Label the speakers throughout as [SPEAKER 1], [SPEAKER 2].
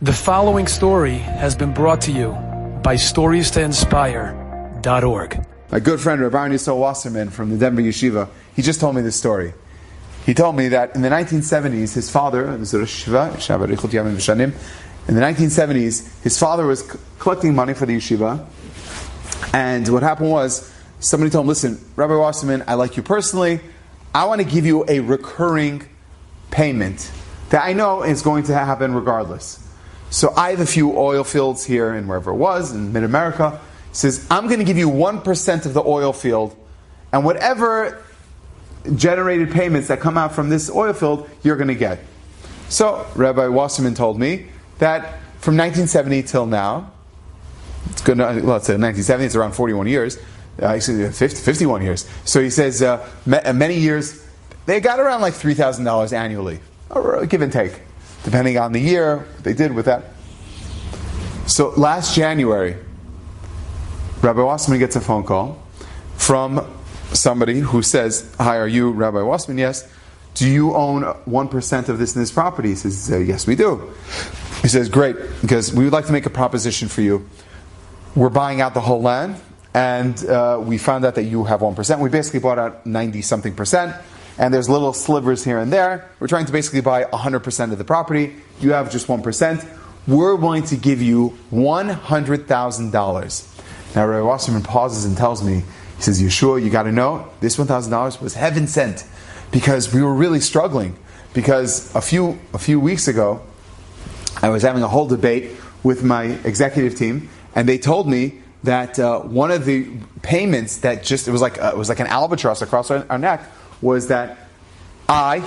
[SPEAKER 1] The following story has been brought to you by StoriesToInspire.org.
[SPEAKER 2] My good friend Rabbi Yehoshua Wasserman from the Denver Yeshiva, he just told me this story. He told me that in the 1970s, his father, in the 1970s, his father was collecting money for the yeshiva, and what happened was, somebody told him, listen, Rabbi Wasserman, I like you personally, I want to give you a recurring payment that I know is going to happen regardless. So I have a few oil fields here and wherever it was, in mid-America. He says, I'm going to give you 1% of the oil field, and whatever generated payments that come out from this oil field, you're going to get. So Rabbi Wasserman told me that from 1970 till now, it's good. Well, let's say 1970, it's around 41 years. 51 years. So he says, many years, they got around like $3,000 annually, or give and take, depending on the year, what they did with that. So last January, Rabbi Wasserman gets a phone call from somebody who says, hi, are you Rabbi Wasserman? Yes. Do you own 1% of this and this property? He says, yes, we do. He says, great, because we would like to make a proposition for you. We're buying out the whole land, and we found out that you have 1%. We basically bought out 90-something percent, and there's little slivers here and there. We're trying to basically buy 100% of the property. You have just 1%. We're willing to give you $100,000. Now, Rabbi Wasserman pauses and tells me, he says, Yeshua, you got to know, this $1,000 was heaven sent, because we were really struggling. Because a few weeks ago, I was having a whole debate with my executive team, and they told me that one of the payments that it was like an albatross across our neck, was that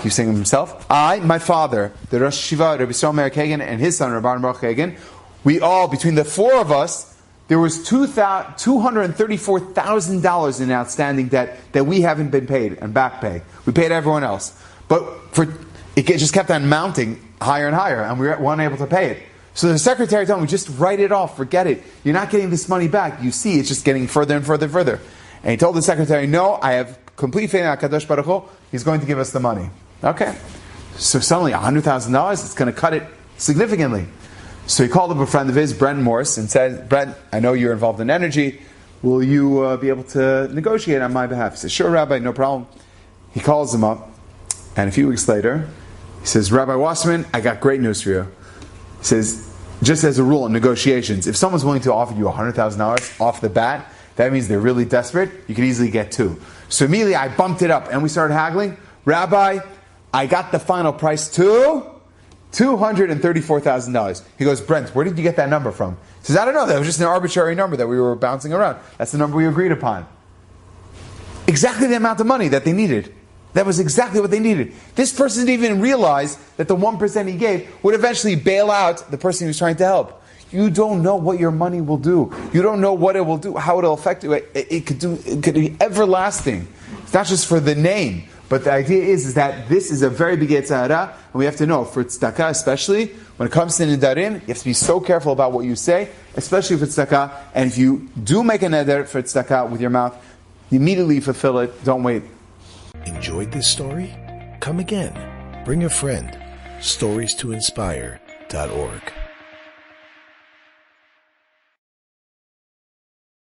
[SPEAKER 2] he's saying himself, my father, the Rosh Yeshiva, Rabbi Yisrael Kagan, and his son, Rabbi Baruch Kagan, we all, between the four of us, there was $234,000 in outstanding debt that we haven't been paid and back pay. We paid everyone else. But it just kept on mounting higher and higher, and we weren't able to pay it. So the secretary told me, just write it off, forget it. You're not getting this money back. You see, it's just getting further and further and further. And he told the secretary, no, I have complete faith in HaKadosh Baruch Hu. He's going to give us the money. Okay. So suddenly $100,000, it's going to cut it significantly. So he called up a friend of his, Brent Morse, and said, Brent, I know you're involved in energy. Will you be able to negotiate on my behalf? He says, sure, Rabbi, no problem. He calls him up, and a few weeks later, he says, Rabbi Wasserman, I got great news for you. He says, just as a rule in negotiations, if someone's willing to offer you $100,000 off the bat, that means they're really desperate. You could easily get two. So immediately I bumped it up and we started haggling. Rabbi, I got the final price to $234,000. He goes, Brent, where did you get that number from? He says, I don't know. That was just an arbitrary number that we were bouncing around. That's the number we agreed upon. Exactly the amount of money that they needed. That was exactly what they needed. This person didn't even realize that the 1% he gave would eventually bail out the person he was trying to help. You don't know what your money will do. You don't know what it will do, how it will affect you. It could be everlasting. It's not just for the name, but the idea is that this is a very big Yetzirah, and we have to know, for tzedakah especially, when it comes to nidarim, you have to be so careful about what you say, especially for tzedakah, and if you do make a nidar for tzedakah with your mouth, immediately fulfill it, don't wait.
[SPEAKER 3] Enjoyed this story? Come again. Bring a friend. StoriesToInspire.org